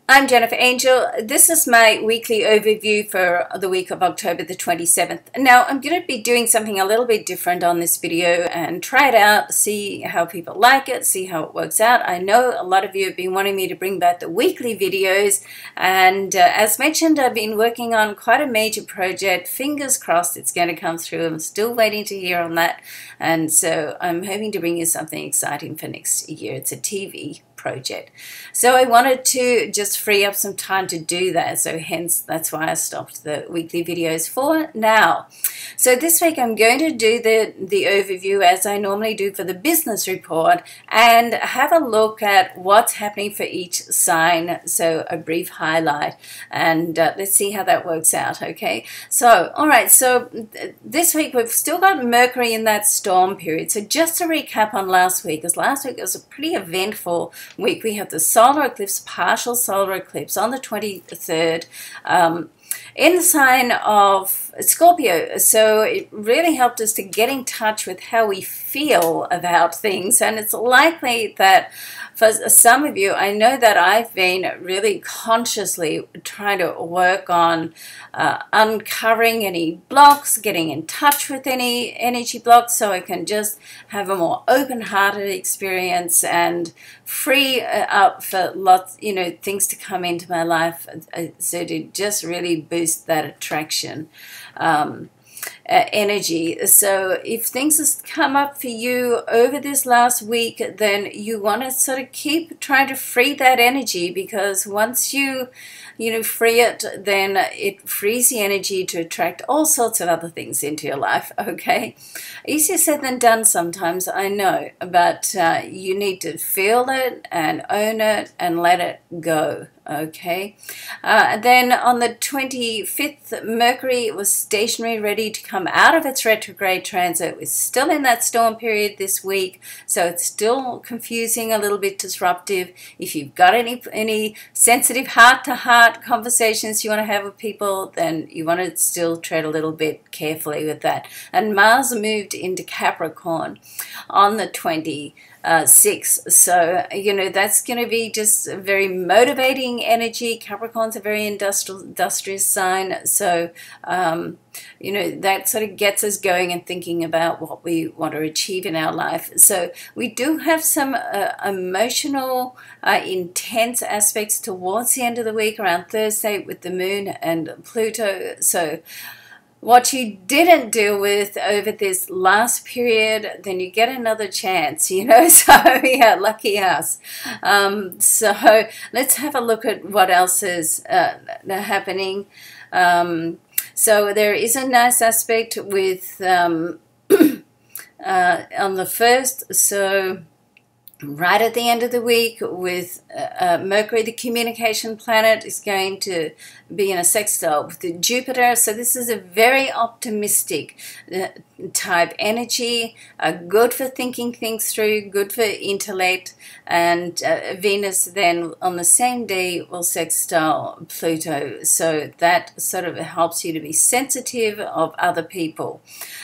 I'm Jennifer Angel. This is my weekly overview for the week of October the 27th. Now, I'm going to be doing something a little bit different on this video and try it out, see how people like it, see how it works out. I know a lot of you have been wanting me to bring back the weekly videos, and as mentioned, I've been working on quite a major project. Fingers crossed it's going to come through. I'm still waiting to hear on that, and so I'm hoping to bring you something exciting for next year. It's a TV project. So I wanted to just free up some time to do that, so hence that's why I stopped the weekly videos for now. So this week I'm going to do the overview as I normally do for the business report and have a look at what's happening for each sign, so a brief highlight, and let's see how that works out. Okay, so alright, so this week we've still got Mercury in that storm period. So just to recap on last week, because last week was a pretty eventful week. We had the solar eclipse, partial solar eclipse on the 23rd in the sign of Scorpio. So it really helped us to get in touch with how we feel about things, and it's likely that for some of you, I know that I've been really consciously trying to work on uncovering any blocks, getting in touch with any energy blocks, so I can just have a more open-hearted experience and free up for lots, things to come into my life, so to just really boost that attraction energy. So if things have come up for you over this last week, then you want to sort of keep trying to free that energy, because once you free it, then it frees the energy to attract all sorts of other things into your life. Okay, easier said than done sometimes, I know, but you need to feel it and own it and let it go. Okay, then on the 25th, Mercury was stationary, ready to come out of its retrograde transit. We're still in that storm period this week, so it's still confusing, a little bit disruptive. If you've got any sensitive heart-to-heart conversations you want to have with people, then you want to still tread a little bit carefully with that. And Mars moved into Capricorn on the 26th, so that's going to be just a very motivating energy. Capricorn's a very industrious sign, so that sort of gets us going and thinking about what we want to achieve in our life. So we do have some emotional, intense aspects towards the end of the week, around Thursday, with the moon and Pluto. So what you didn't deal with over this last period, then you get another chance, so yeah, lucky us. So let's have a look at what else is happening. So there is a nice aspect with on the 1st, so right at the end of the week, with Mercury, the communication planet, is going to be in a sextile with Jupiter. So this is a very optimistic type energy, good for thinking things through, good for intellect. And Venus then on the same day will sextile Pluto, so that sort of helps you to be sensitive of other people.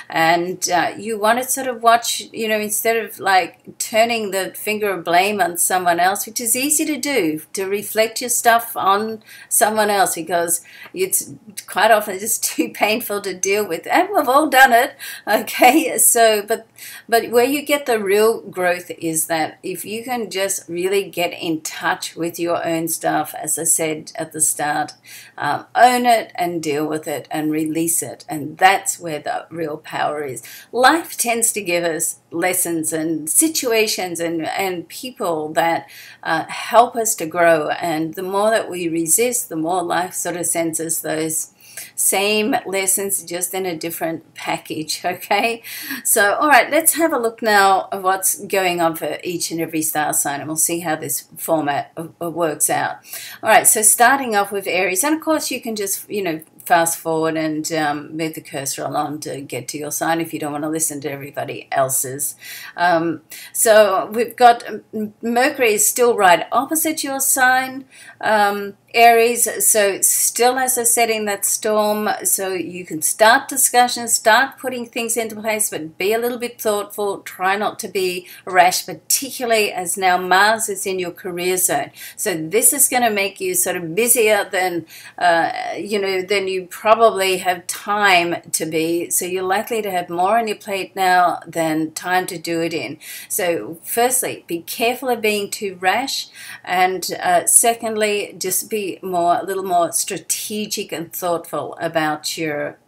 And you want to sort of watch, instead of like turning the finger of blame on someone else, which is easy to do, to reflect your stuff on someone else, because it's quite often just too painful to deal with, and we've all done it. Okay, so but where you get the real growth is that if you can just really get in touch with your own stuff, as I said at the start, own it and deal with it and release it, and that's where the real power is. Life tends to give us lessons and situations and people that help us to grow, and the more that we resist, the more life sort of sends us those same lessons, just in a different package. Okay, so all right, let's have a look now at what's going on for each and every star sign, and we'll see how this format works out. All right, so starting off with Aries, and of course you can just fast forward and move the cursor along to get to your sign if you don't want to listen to everybody else's. So we've got Mercury is still right opposite your sign Aries, so still, as I said, in that storm, so you can start discussions, start putting things into place, but be a little bit thoughtful. Try not to be rash, particularly as now Mars is in your career zone. So this is going to make you sort of busier than, than you probably have time to be. So you're likely to have more on your plate now than time to do it in. So firstly, be careful of being too rash, and secondly, just be a little more strategic and thoughtful about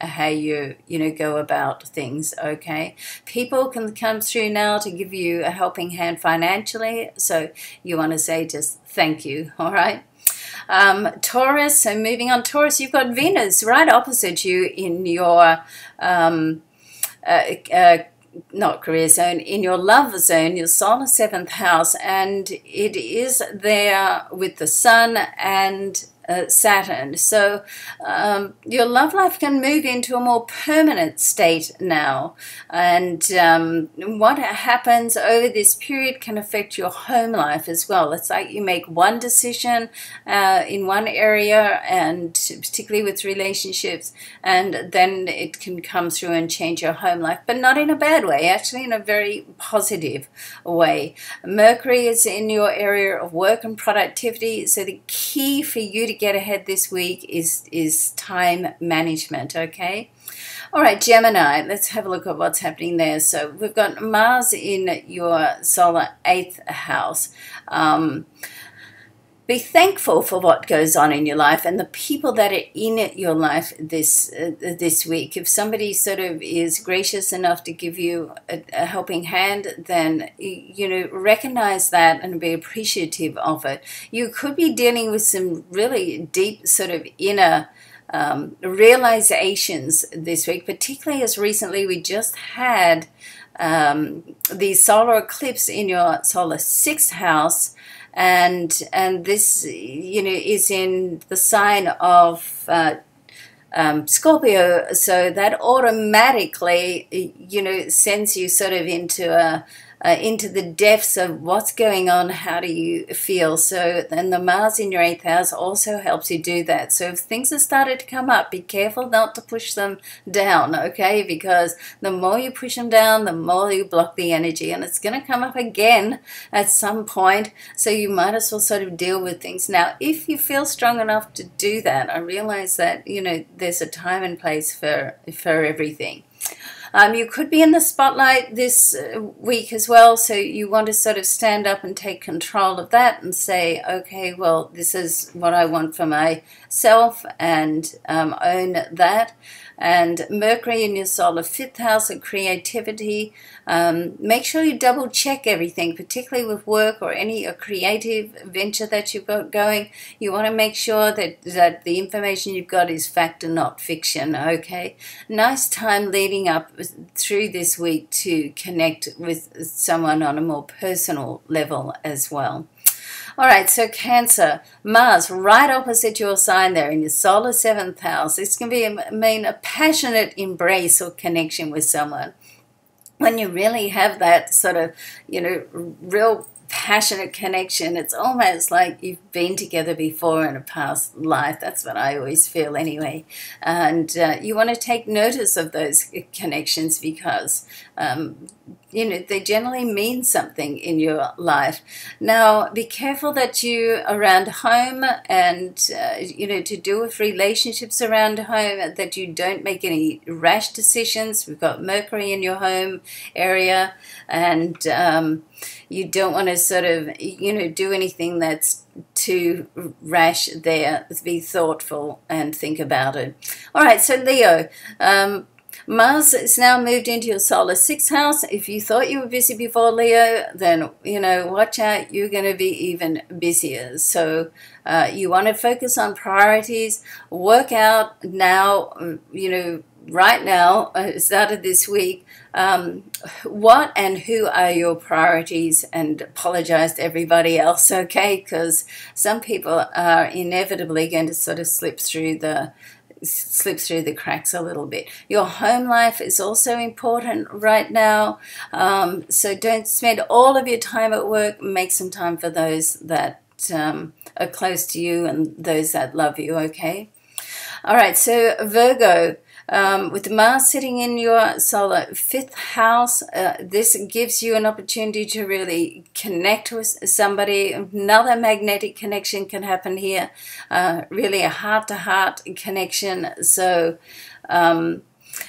how you go about things. Okay, people can come through now to give you a helping hand financially, so you want to say just thank you. All right. Taurus, so moving on, Taurus, you've got Venus right opposite you in your not career zone, in your love zone, your solar 7th house, and it is there with the Sun and Saturn. So your love life can move into a more permanent state now, and what happens over this period can affect your home life as well. It's like you make one decision in one area, and particularly with relationships, and then it can come through and change your home life, but not in a bad way, actually in a very positive way. Mercury is in your area of work and productivity, so the key for you to get ahead this week is time management. Okay. All right, Gemini, let's have a look at what's happening there. So we've got Mars in your solar 8th house. Be thankful for what goes on in your life and the people that are in your life this week. If somebody sort of is gracious enough to give you a helping hand, then, recognize that and be appreciative of it. You could be dealing with some really deep sort of inner realizations this week, particularly as recently we just had the solar eclipse in your solar 6th house. And this, is in the sign of Scorpio, so that automatically, sends you sort of into the depths of what's going on, how do you feel. So, and the Mars in your 8th house also helps you do that. So if things have started to come up, be careful not to push them down, okay? Because the more you push them down, the more you block the energy, and it's going to come up again at some point, so you might as well sort of deal with things. Now, if you feel strong enough to do that, I realize that, there's a time and place for everything. You could be in the spotlight this week as well, so you want to sort of stand up and take control of that and say, okay, well, this is what I want for myself, and own that. And Mercury in your solar 5th house of creativity, make sure you double check everything, particularly with work or any creative venture that you've got going. You want to make sure that the information you've got is fact and not fiction, okay? Nice time leading up through this week to connect with someone on a more personal level as well. All right, so Cancer, Mars right opposite your sign there in your solar 7th house. It's going to be a passionate embrace or connection with someone. When you really have that sort of, real passionate connection, it's almost like you've been together before in a past life. That's what I always feel anyway. And you want to take notice of those connections because they generally mean something in your life. Now, be careful that you around home and, to do with relationships around home, that you don't make any rash decisions. We've got Mercury in your home area, and you don't want to sort of, do anything that's too rash there. Be thoughtful and think about it. All right, so Leo, Mars is now moved into your solar 6th house. If you thought you were busy before, Leo, then, watch out. You're going to be even busier. So you want to focus on priorities. Work out now, right now, started this week, what and who are your priorities, and apologize to everybody else, okay? Because some people are inevitably going to sort of slip through the cracks a little bit. Your home life is also important right now, so don't spend all of your time at work. Make some time for those that that are close to you and those that love you, okay? All right, so Virgo, with Mars sitting in your solar 5th house, this gives you an opportunity to really connect with somebody. Another magnetic connection can happen here, really a heart-to-heart connection. So,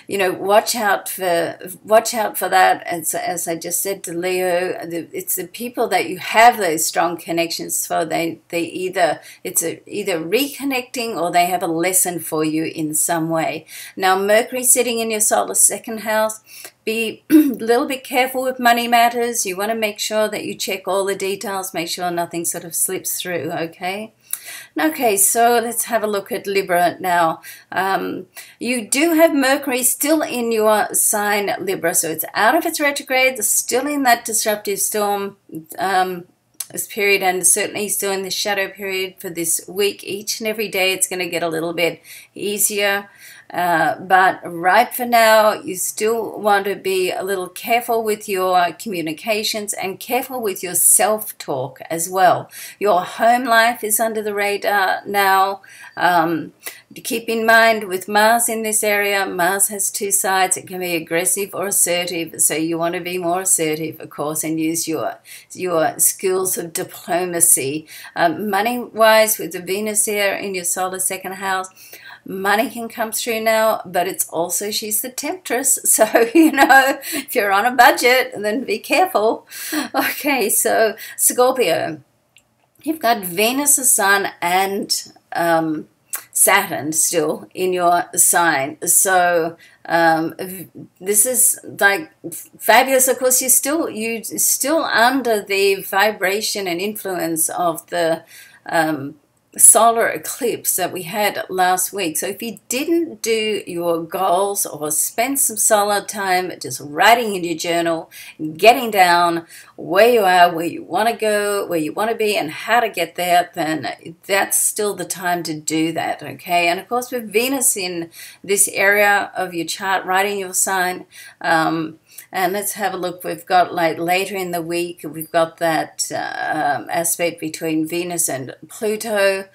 you know, watch out for that. As I just said to Leo, it's the people that you have those strong connections for. It's either reconnecting or they have a lesson for you in some way. Now, Mercury sitting in your solar 2nd house. Be a little bit careful with money matters. You want to make sure that you check all the details. Make sure nothing sort of slips through. Okay. Okay, so let's have a look at Libra now. You do have Mercury still in your sign, Libra, so it's out of its retrograde. It's still in that disruptive storm this period, and certainly still in the shadow period for this week. Each and every day it's going to get a little bit easier. But right for now, you still want to be a little careful with your communications and careful with your self-talk as well. Your home life is under the radar now. Keep in mind with Mars in this area, Mars has 2 sides. It can be aggressive or assertive. So you want to be more assertive, of course, and use your skills of diplomacy. Money-wise, with the Venus here in your solar 2nd house, money can come through now, but it's also, she's the temptress. So, you know, if you're on a budget, then be careful. Okay, so Scorpio, you've got Venus, the Sun, and Saturn still in your sign. So this is like fabulous. Of course, you're still under the vibration and influence of the solar eclipse that we had last week. So if you didn't do your goals or spend some solar time just writing in your journal, getting down where you are, where you want to go, where you want to be, and how to get there, then that's still the time to do that, okay? And of course, with Venus in this area of your chart, right in your sign, and let's have a look. We've got, like, later in the week, we've got that aspect between Venus and Pluto.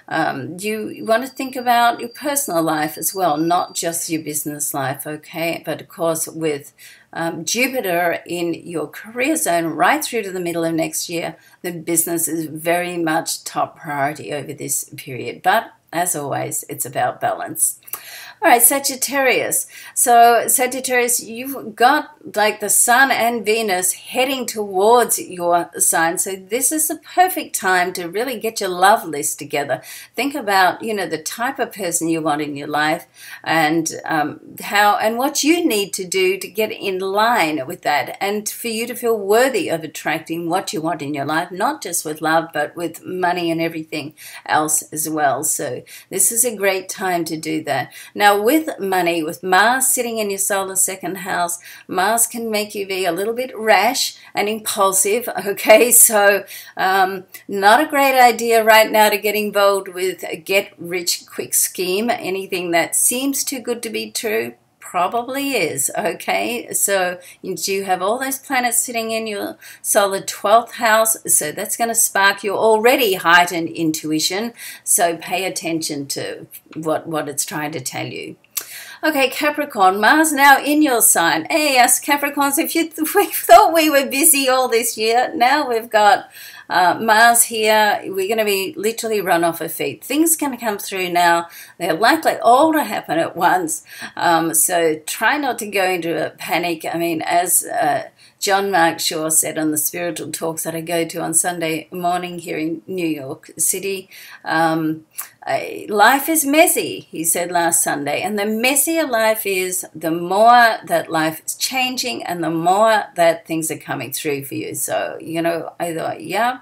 You want to think about your personal life as well, not just your business life, okay? But of course, with Jupiter in your career zone right through to the middle of next year, the business is very much top priority over this period. But as always, it's about balance. All right, Sagittarius. So Sagittarius, you've got like the Sun and Venus heading towards your sign. So this is the perfect time to really get your love list together. Think about, you know, the type of person you want in your life, and how and what you need to do to get in line with that, and for you to feel worthy of attracting what you want in your life, not just with love, but with money and everything else as well. So this is a great time to do that. Now, with money, with Mars sitting in your solar 2nd house, Mars can make you be a little bit rash and impulsive, okay? So not a great idea right now to get involved with a get-rich-quick scheme. Anything that seems too good to be true probably is, okay? So you have all those planets sitting in your solar 12th house, so that's going to spark your already heightened intuition, so pay attention to what it's trying to tell you. Okay, Capricorn, Mars now in your sign. Hey, us Capricorns, we thought we were busy all this year, now we've got Mars here. We're going to be literally run off our feet. Things can come through now. They're likely all to happen at once. So try not to go into a panic. I mean, as John Mark Shaw said on the spiritual talks that I go to on Sunday morning here in New York City, life is messy, he said last Sunday, and the messier life is, the more that life is changing and the more that things are coming through for you. So, you know, I thought, yeah,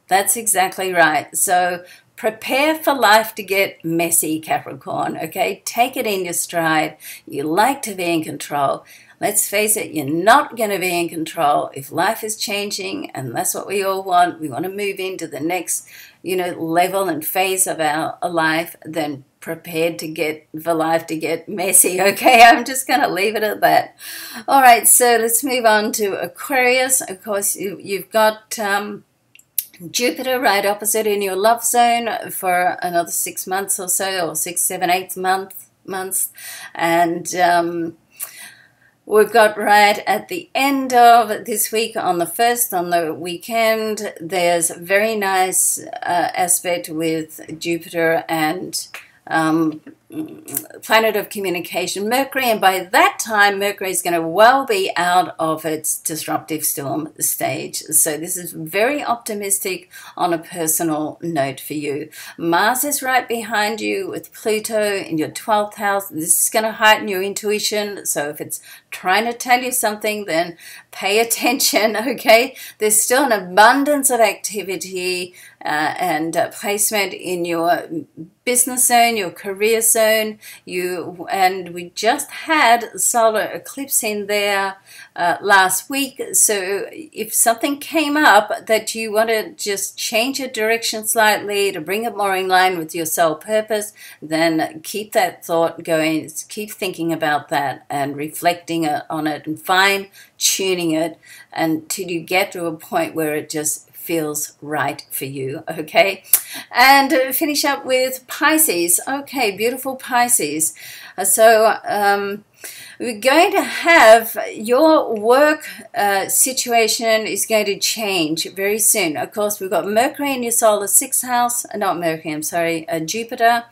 that's exactly right. So prepare for life to get messy, Capricorn, okay? Take it in your stride. You like to be in control. Let's face it, you're not going to be in control if life is changing, and that's what we all want. We want to move into the next, you know, level and phase of our life. Then prepared to get for life to get messy, okay? I'm just going to leave it at that. All right, so let's move on to Aquarius. Of course, you've got Jupiter right opposite in your love zone for another 6 months or so, or 6, 7, 8 months. And we've got right at the end of this week, on the 1st, on the weekend, there's a very nice aspect with Jupiter and planet of communication, Mercury, and by that time Mercury is going to well be out of its disruptive storm stage. So this is very optimistic on a personal note for you. Mars is right behind you with Pluto in your 12th house. This is going to heighten your intuition, so if it's trying to tell you something, then pay attention, okay? There's still an abundance of activity and placement in your business zone, your career zone. And we just had solar eclipse in there last week. So if something came up that you want to just change your direction slightly to bring it more in line with your soul purpose, then keep that thought going. Keep thinking about that and reflecting on it and fine-tuning it until you get to a point where it just feels right for you, okay? And finish up with Pisces. Okay, beautiful Pisces. So we're going to have your work situation is going to change very soon. Of course, we've got Mercury in your solar 6th house, not Mercury, I'm sorry, Jupiter.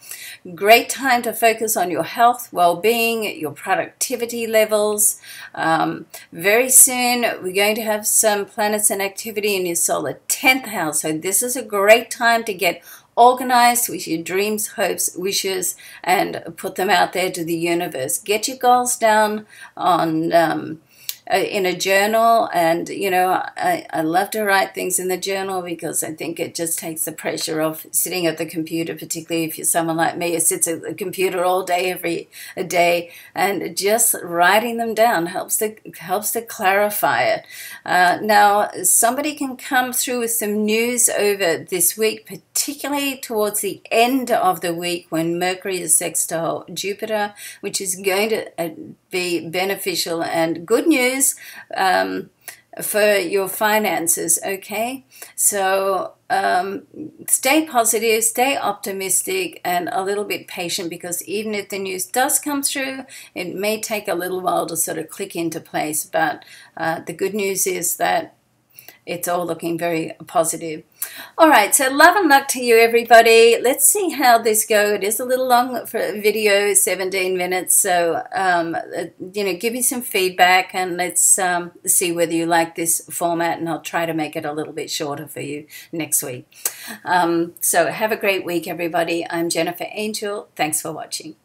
Great time to focus on your health, well-being, your productivity levels. Very soon, we're going to have some planets and activity in your solar 10th house. So this is a great time to get organized with your dreams, hopes, wishes, and put them out there to the universe. Get your goals down on in a journal, and you know, I love to write things in the journal because I think it just takes the pressure off sitting at the computer, particularly if you're someone like me who sits at the computer all day every day, and just writing them down helps to clarify it. Now somebody can come through with some news over this week, particularly towards the end of the week when Mercury is sextile Jupiter, which is going to be beneficial and good news for your finances, okay? So stay positive, stay optimistic, and a little bit patient, because even if the news does come through, it may take a little while to sort of click into place. But the good news is that it's all looking very positive. All right, so love and luck to you, everybody. Let's see how this goes. It is a little long for a video, 17 minutes. So, you know, give me some feedback, and let's see whether you like this format, and I'll try to make it a little bit shorter for you next week. So have a great week, everybody. I'm Jennifer Angel. Thanks for watching.